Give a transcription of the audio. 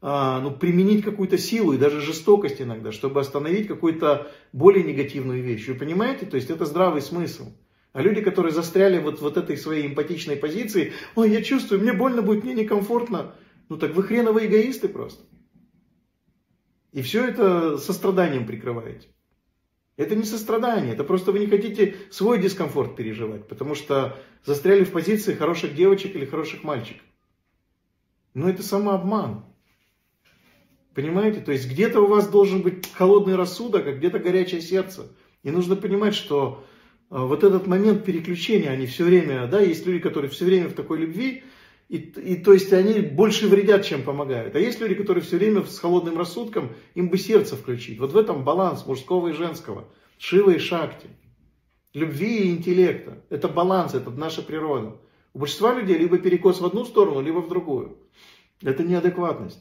ну, применить какую-то силу и даже жестокость иногда, чтобы остановить какую-то более негативную вещь. Вы понимаете? То есть это здравый смысл. А люди, которые застряли вот этой своей эмпатичной позиции, ой, я чувствую, мне больно будет, мне некомфортно. Ну так вы хреновые эгоисты просто. И все это состраданием прикрываете. Это не сострадание, это просто вы не хотите свой дискомфорт переживать, потому что застряли в позиции хороших девочек или хороших мальчиков. Но это самообман. Понимаете? То есть где-то у вас должен быть холодный рассудок, а где-то горячее сердце. И нужно понимать, что вот этот момент переключения, они все время, да, есть люди, которые все время в такой любви, и то есть они больше вредят, чем помогают. А есть люди, которые все время с холодным рассудком, им бы сердце включить. Вот в этом баланс мужского и женского, Шива и Шакти, любви и интеллекта. Это баланс, это наша природа. У большинства людей либо перекос в одну сторону, либо в другую. Это неадекватность.